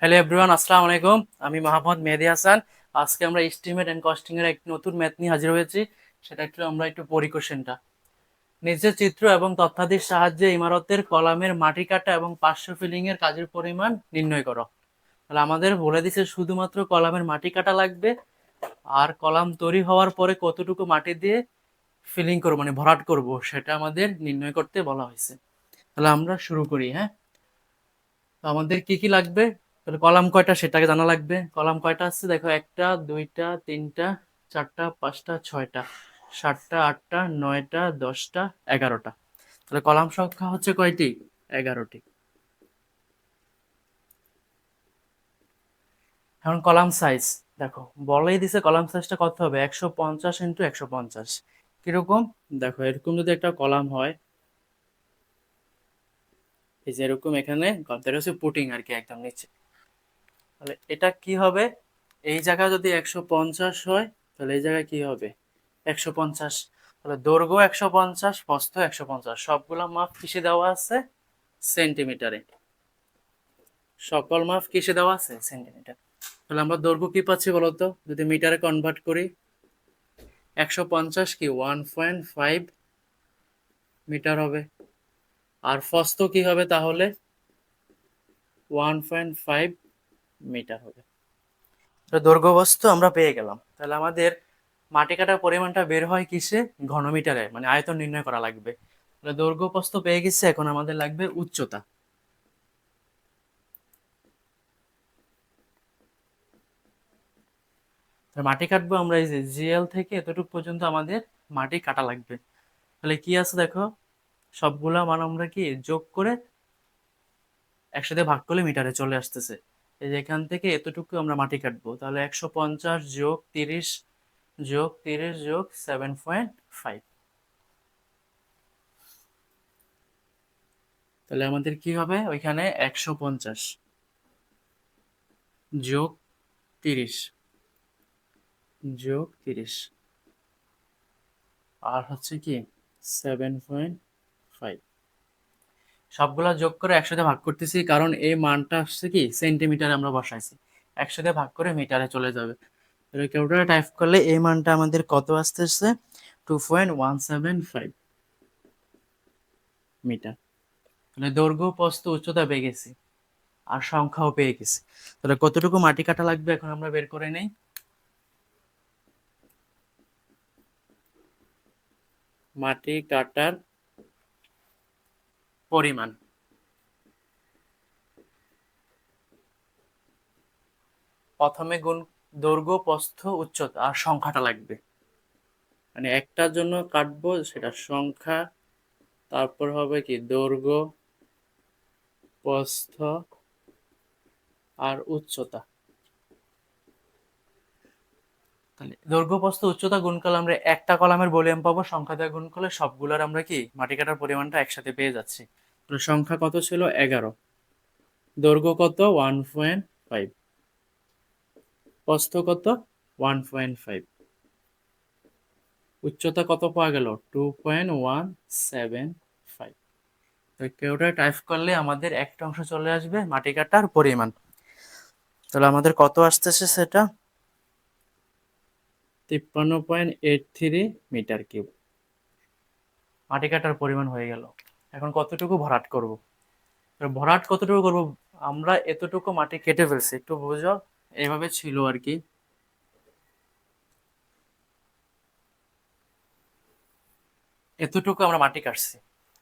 Hello everyone, আসসালামু আলাইকুম। আমি মোহাম্মদ মেহেদী হাসান। আজকে আমরা এস্টিমেট এন্ড কস্টিং এর একটি নতুন ম্যাথ নিয়ে হাজির হয়েছি। সেটা একটু আমরা একটু পড়ি কোশ্চেনটা। নিচের চিত্র এবং তথ্যাদির সাহায্যে ইমারতের কলামের মাটি কাটা এবং পার্শ্ব ফিলিং এর কাজের পরিমাণ নির্ণয় করো। তাহলে আমাদের বলে দিছে শুধুমাত্র কলামের মাটি কাটা লাগবে, আর কলাম তৈরি হওয়ার পরে কতটুকু মাটি দিয়ে ফিলিং করবো মানে ভরাট করব সেটা আমাদের নির্ণয় করতে বলা হয়েছে। তাহলে আমরা শুরু করি। হ্যাঁ, তো আমাদের কি কি লাগবে? তাহলে কলাম কয়টা সেটাকে জানা লাগবে। কলাম কয়টা আছে দেখো, একটা, দুইটা, তিনটা, চারটা, পাঁচটা, ছয়টা, সাতটা, আটটা, নয়টা, 10টা, 11টা। তাহলে কলাম সংখ্যা হচ্ছে কয়টি? 11টি। এখন কলাম সাইজ দেখো, বলেই দিছে কলাম সাইজটা কত হবে, 150 × 150। কিরকম? দেখো এরকম যদি একটা কলাম হয়, এই যে এরকম, এখানে গদ্দার হচ্ছে পুটিং আর কি, একদম নিচে। তাহলে এটা কি হবে, এই জায়গা যদি 150 হয়, তাহলে এই জায়গায় কি হবে, 150। তাহলে দৈর্ঘ্য 150, প্রস্থ 150, সবগুলা মাপ কিসে দেওয়া আছে? সেন্টিমিটারে। সকল মাপ কিসে দেওয়া আছে? সেন্টিমিটার। তাহলে আমরা দৈর্ঘ্য কি পাচ্ছি বলতো, যদি মিটারে কনভার্ট করি, 150 কি 1.5 মিটার হবে। আর প্রস্থ কি হবে তাহলে? 1.5 মিটার হবে। তো দৈর্ঘ্য প্রস্থ আমরা পেয়ে গেলাম। তাহলে আমাদের মাটি কাটার পরিমাণটা বের হয় কিসে? ঘনমিটারে, মানে আয়তন নির্ণয় করা লাগবে। তাহলে দৈর্ঘ্য প্রস্থ পেয়ে গেছে, এখন আমাদের লাগবে উচ্চতা। মাটি কাটবো আমরা, এই যে জিএল থেকে এতটুকু পর্যন্ত আমাদের মাটি কাটা লাগবে। তাহলে কি আছে দেখো, সবগুলা মান আমরা কি যোগ করে একসাথে ভাগ করলে মিটারে চলে আসতেছে। এই যে এখান থেকে এতটুকু আমরা মাটি কাটবো, তাহলে 150 যোগ 30 যোগ 30 যোগ 7.5। তাহলে আমাদের কি হবে, ওইখানে 150 যোগ 30 যোগ 30 আর হচ্ছে কি 7.5, সবগুলা যোগ করে একসাথে ভাগ করতেছি, কারণ এই মানটা আসছে কি সেন্টিমিটারে আমরা বসাইছি, একসাথে ভাগ করে মিটারে চলে যাবে। তাহলে ক্যালকুলেটরে টাইপ করলে এই মানটা আমাদের কত আসতেছে, 2.175 মিটার। তাহলে দৈর্ঘ্য, প্রস্থ, উচ্চতা পেয়ে গেছি, আর সংখ্যাও পেয়ে গেছি। তাহলে কতটুকু মাটি কাটা লাগবে এখন আমরা বের করে নেই। মাটি কাটার পরিমাণ, প্রথমে গুণ দৈর্ঘ্য, প্রস্থ, উচ্চতা আর সংখ্যাটা লাগবে। মানে একটার জন্য কাটবো সেটা সংখ্যা, তারপর হবে কি দৈর্ঘ্য, প্রস্থ আর উচ্চতা। তাহলে দৈর্ঘ্য, প্রস্থ, উচ্চতা গুণ করলে আমরা একটা কলামের ভলিউম পাবো, সংখ্যা দিয়ে গুণ করলে সবগুলোর আমরা কি মাটি কাটার পরিমাণটা একসাথে পেয়ে যাচ্ছি। তাহলে সংখ্যা কত ছিল? 11। দৈর্ঘ্য কত? 1.5। প্রস্থ কত? 1.5। উচ্চতা কত পাওয়া গেল? 2.175। তো কেউটা টাইপ করলে আমাদের একটা অংশ চলে আসবে মাটি কাটার পরিমাণ। তাহলে আমাদের কত আসতেছে সেটা? 53.83 মিটার কিউব মাটি কাটার পরিমাণ হয়ে গেল। এখন কতটুকু ভরাট করব? ভরাট কতটুকু করব? আমরা এতটুকু মাটি কেটে ফেলছি, একটু বুঝো, এভাবে ছিল আর কি। এতটুকু আমরা মাটি কাটছি,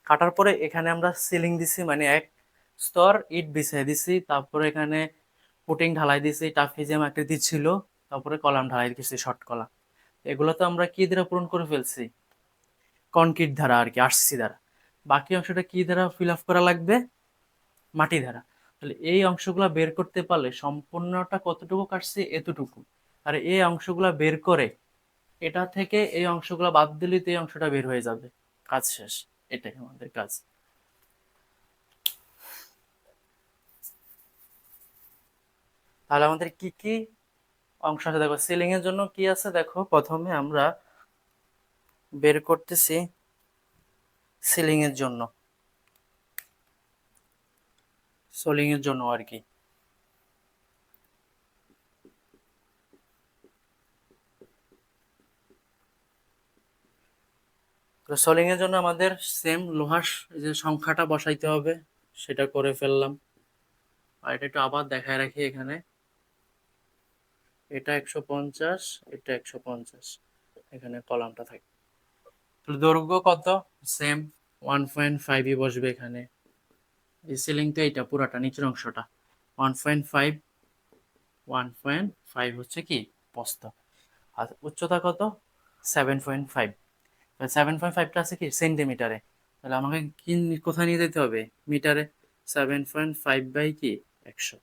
কাটার পরে এখানে আমরা সিলিং দিছি, মানে এক স্তর ইট বিছিয়ে দিছি, তারপরে এখানে পুটিং ঢালাই দিছি, টাফিজিয়াম আকৃতি ছিল, তারপরে কলাম ঢালাই দিছি, শর্ট কলাম। এগুলো তো আমরা কি দ্বারা পূরণ করে ফেলছি? কনক্রিট দ্বারা আর কি, আরসিসি দ্বারা। বাকি অংশটা কি দ্বারা ফিল আপ করা লাগবে? মাটি দ্বারা। তাহলে এই অংশগুলা বের করতে পারলে সম্পূর্ণটা কতটুকু কাটছে? এতটুকু। আর এই অংশগুলা বের করে এটা থেকে এই অংশগুলা বাদ দিলেই তো এই অংশটা বের হয়ে যাবে, কাজ শেষ। এটাই আমাদের কাজ। তাহলে আমাদের কি কি অংশ আছে দেখো, সিলিং এর জন্য কি আছে দেখো, প্রথমে আমরা বের করতেছি সিলিং এর জন্য, সোলিং এর জন্য আর কি। তো সোলিং এর জন্য আমাদের সেম লোহার যে সংখ্যাটা বসাইতে হবে, সেটা করে ফেললাম। আর এটা একটু আবার দেখায় রাখি এখানে, এটা 150, এটা 150, এখানে কলামটা থাকে। তাহলে দৈর্ঘ্য কত? সেম 1.5ই বসবে এখানে। এই সিলিং তো এইটা পুরাটা নিচের অংশটা 1.5, 1.5 হচ্ছে কি প্রস্থ। আর উচ্চতা কত? 7.5। 7.5টা আছে কি সেন্টিমিটারে, তাহলে আমাকে কি কোথায় নিয়ে যেতে হবে? মিটারে। 7.5 বাই কি 100,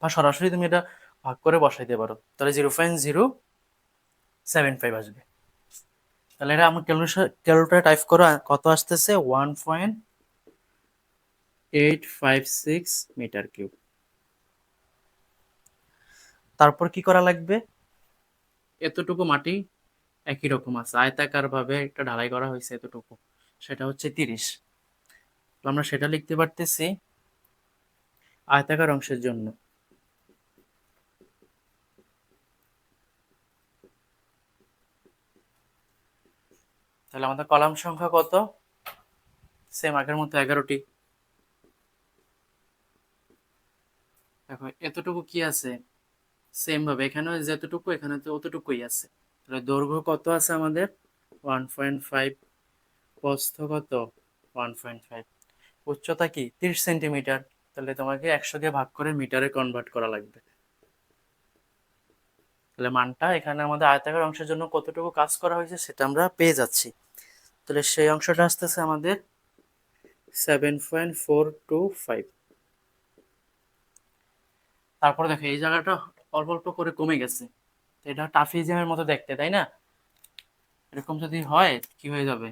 বা সরাসরি তুমি এটা ভাগ করে বসাইতে পারো, তাহলে 0.075 আসবে। তাহলে এটা আমার ক্যালকুলেটারে টাইপ করো, কত আসতেছে? 1.856 মিটার কিউব। তারপর কি করা লাগবে? এতটুকু মাটি একই রকম আছে, আয়তাকার ভাবে একটা ঢালাই করা হয়েছে এতটুকু, সেটা হচ্ছে 30। আমরা সেটা লিখতে পারতেছি আয়তাকার অংশের জন্য। তাহলে আমাদের কলাম সংখ্যা কত? সেম আগের মতো 11টি। দেখো এতটুকু কি আছে, সেম ভাবে এখানেও যতটুকু এখানে তো অতটুকুই আছে। তাহলে দৈর্ঘ্য কত আছে আমাদের? 1.5। প্রস্থ কত? 1.5। উচ্চতা কি 30 সেন্টিমিটার। তাহলে তোমাকে 100 দিয়ে ভাগ করে মিটারে কনভার্ট করা লাগবে। তাহলে মানটা এখানে আমাদের আয়তাকার অংশের জন্য কতটুকু কাজ করা হয়েছে সেটা আমরা পেয়ে যাচ্ছি। তাহলে সেই অংশটা আসতেছে আমাদের 7.425। তারপরে দেখো এই জায়গাটা অল্প অল্প করে কমে গেছে, তো এটা টাফিজিয়ামের মতো দেখতে, তাই না? এরকম যদি হয় কি হয়ে যাবে?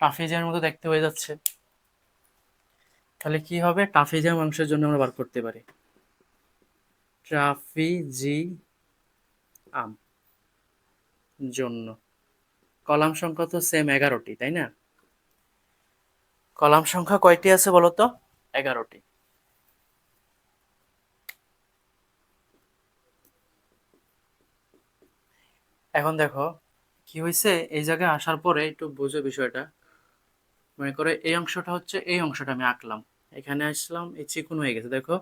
টাফিজিয়ামের মতো দেখতে হয়ে যাচ্ছে। তাহলে কি হবে? টাফিজিয়াম অংশের জন্য আমরা বার করতে পারি ট্রাফিজিয়াম জন্য কলাম সংখ্যা তো সেম 11টি, তাই না? কলাম সংখ্যা কয়টি আছে বলো তো? 11টি। এখন দেখো কি হয়েছে, এই জায়গায় আসার পরে একটু বুঝো বিষয়টা। মনে করো এই অংশটা হচ্ছে, এই অংশটা আমি আঁকলাম, এখানে আসলাম, এই চিকন হয়ে গেছে। দেখো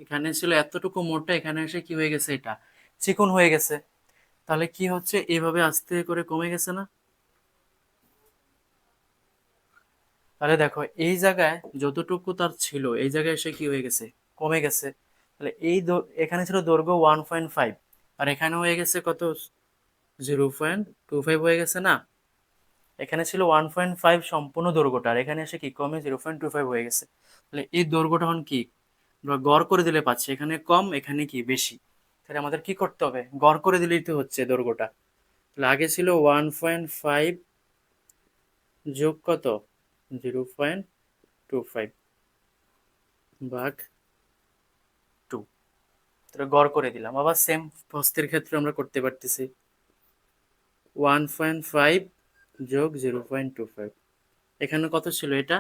এখানে ছিল এতটুকু মোটা, এখানে এসে কি হয়ে গেছে? এটা চিকন হয়ে গেছে। তাহলে কি হচ্ছে, এইভাবে আস্তে করে কমে গেছে না? তাহলে দেখো এই জায়গায় যতটুকু তার ছিল, এই জায়গায় এসে কি হয়ে গেছে? কমে গেছে। তাহলে এখানে ছিল দৈর্ঘ্য 1.5, আর এখানে হয়ে গেছে কত? 0.25 হয়ে গেছে না? এখানে ছিল 1.5 সম্পূর্ণ দৈর্ঘ্যটা, আর এখানে এসে কি কমে 0.25 হয়ে গেছে। তাহলে এই দৈর্ঘ্যটা এখন কি আমরা গড় করে দিলে পাচ্ছি, এখানে কম এখানে কি বেশি। তাহলে আমাদের কি করতে হবে? গড় করে দিলেই তো হচ্ছে দৈর্ঘ্যটা। তাহলে আগে ছিল 1.5 যোগ কত? 0.25 ভাগ 2। তাহলে গড় করে দিলাম। আবার সেম প্রস্থের ক্ষেত্রে আমরা করতে পারতেছি 1.5 যোগ 0.25। এখানে কত ছিল? এটা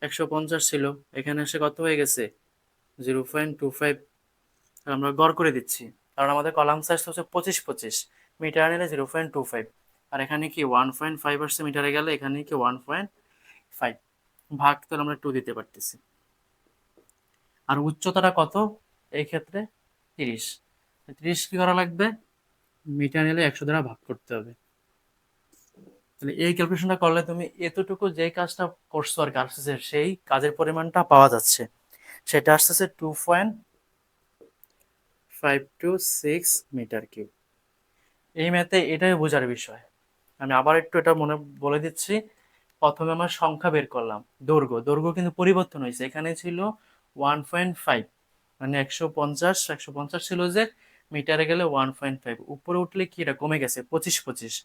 150 ছিল, এখানে এসে কত হয়ে গেছে? 0.25। আমরা গড় করে দিচ্ছি, কারণ আমাদের কলাম সাইজ হচ্ছে 25 মিটার নিলে 0.25, আর এখানে কি 1.5 আসছে মিটারে গেলে, এখানে কি 1.5 ভাগ, তাহলে আমরা 2 দিতে পারতেছি। আর উচ্চতাটা কত এই ক্ষেত্রে? 30। 30 কি করা লাগবে? মিটার নিলে 100 দ্বারা ভাগ করতে হবে। তাহলে এই ক্যালকুলেশনটা করলে তুমি এতটুকু যে কাজটা করছো আর কাজ সেই কাজের পরিমাণটা পাওয়া যাচ্ছে, সেটা আসতেছে 2.526 মিটার কিউব। এই ম্যাথে এটাই বোঝার বিষয়। আমি আবার একটু এটা মনে বলে দিচ্ছি। প্রথমে আমরা সংখ্যা বের করলাম, দৈর্ঘ্য। দৈর্ঘ্য কিন্তু পরিবর্তন হয়েছে, এখানে ছিল 1.5, মানে 150 ছিল যে, মিটারে গেলে 1.5, উপরে উঠলে কি এটা কমে গেছে 25,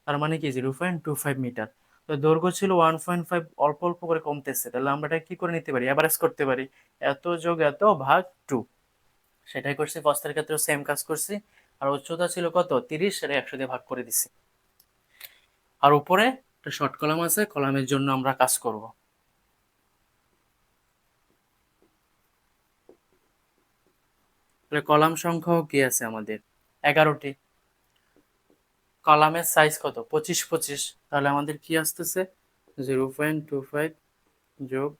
তার মানে কি 0.25 মিটার। তো দৈর্ঘ্য ছিল 1.5, অল্প অল্প করে কমতেছে, তাহলে আমরা এটা কি করে নিতে পারি? এভারেজ করতে পারি, এত যোগ এত ভাগ 2। সেটাই করছি, প্রস্থের ক্ষেত্রে সেম কাজ করছি। আর উচ্চতা ছিল কত? 30, সেটা 100 দিয়ে ভাগ করে দিছি। আর উপরে একটা শর্ট কলাম আছে, কলামের জন্য আমরা কাজ করব। তাহলে কলাম সংখ্যাও কি আছে আমাদের? 11টি। কলামের সাইজ কত? 25 তাহলে আমাদের কি আসতেছে? 0.25 যোগ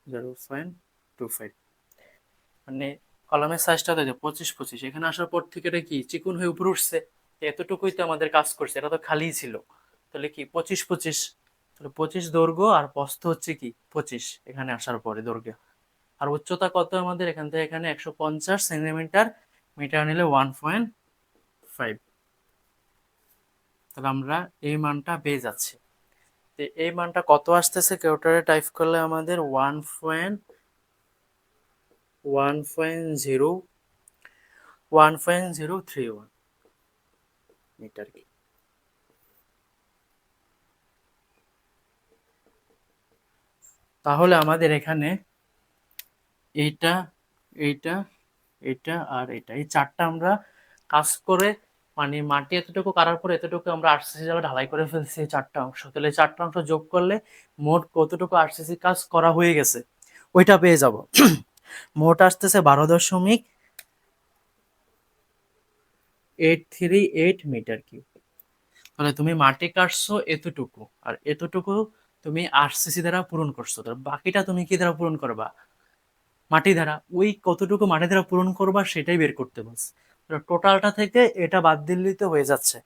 0.25, মানে কলামের সাইজটা দেখো 25, এখানে আসার পর থেকে এটা কি চিকন হয়ে উপরে উঠছে। এতটুকুই তো আমাদের কাজ করছে, এটা তো খালি ছিল। তাহলে কি 25, তাহলে 25 দৈর্ঘ্য আর প্রস্থ হচ্ছে কি 25 এখানে আসার পরে দৈর্ঘ্য। আর উচ্চতা কত আমাদের? এখান থেকে এখানে 150 সেন্টিমিটার, মিটার নিলে 1.5। তাহলে আমরা এই মানটা পেয়ে যাচ্ছি। তো এই মানটা কত আসতেছে কেউটারে টাইপ করলে আমাদের 1.031 মিটার কি। তাহলে আমাদের এখানে এইটা, এইটা, এটা আর এটা, এই চারটা আমরা কাজ করে, মানে মাটি এতটুকু কাটার পরে এতটুকু আমরা আরসিসি জালে ঢালাই করে ফেলছি এই চারটা অংশ। তাহলে এই চারটা অংশ যোগ করলে মোট কতটুকু আরসিসি কাজ করা হয়ে গেছে ওইটা পেয়ে যাব। মোট আসতেছে 12.838 মিটার কিউব। তাহলে তুমি মাটি কাটছো এতটুকু, আর এতটুকু তুমি আরসিসি দ্বারা পূরণ করছো, তাহলে বাকিটা তুমি কি দ্বারা পূরণ করবা? মাটি দ্বারা। ওই কতটুকু মাটি দ্বারা পূরণ করবা সেটাই বের করতে বলছে। টোটালটা থেকে এটা বাদ দিলেই তো হয়ে যাচ্ছে।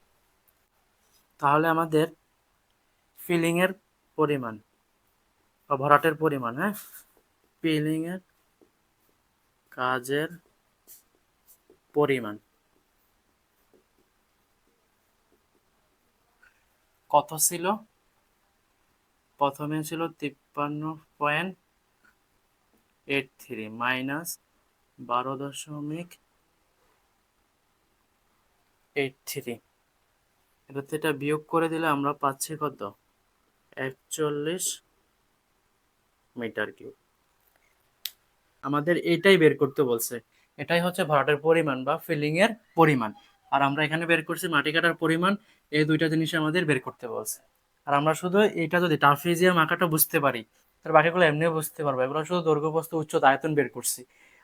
তাহলে আমাদের ফিলিং এর পরিমাণ বা ভরাটের পরিমাণ, হ্যাঁ, ফিলিং এর কাজের পরিমাণ কত ছিল? প্রথমে ছিল 53.83 মাইনাস 12.83, এটাতে এটা বিয়োগ করে দিলে আমরা পাচ্ছি কত? 41 মিটার কিউব। আমাদের এটাই বের করতে বলছে, এটাই হচ্ছে ভরাটের পরিমাণ বা ফিলিং এর পরিমাণ। আর আমরা এখানে বের করছি মাটি কাটার পরিমাণ। এই দুইটা জিনিস আমাদের বের করতে বলছে। আর আমরা শুধু এটা যদি ট্রাপিজিয়াম আঁকাটা বুঝতে পারি, তার বাকিগুলো এমনিও বুঝতে পারবো। এগুলো শুধু দৈর্ঘ্য প্রস্থ উচ্চতা আয়তন বের করছি।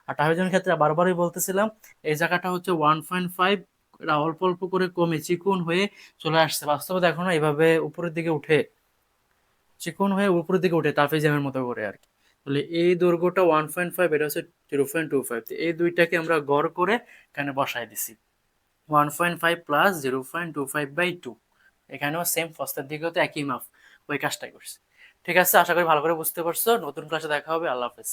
আর ট্রাপিজিয়ামের ক্ষেত্রে বারবারই বলতেছিলাম, এই জায়গাটা হচ্ছে 1.5, এটা অল্প অল্প করে কমে চিকন হয়ে চলে আসছে। বাস্তবে দেখো না, এইভাবে উপরের দিকে উঠে চিকন হয়ে উপরের দিকে উঠে ট্রাপিজিয়ামের মতো করে আর কি। তাহলে এই দৈর্ঘ্যটা 1.5, এটা হচ্ছে 0.25। এই দুইটাকে আমরা গড় করে এখানে বসাই দিছি। 1.5 প্লাস 0.25/2, এখানেও সেম ফার্স্টের দিকেও তো একই মাপ, ওই কাজটাই করছি। ঠিক আছে, আশা করি ভালো করে বুঝতে পারছো। নতুন ক্লাসে দেখা হবে। আল্লাহ হাফেজ।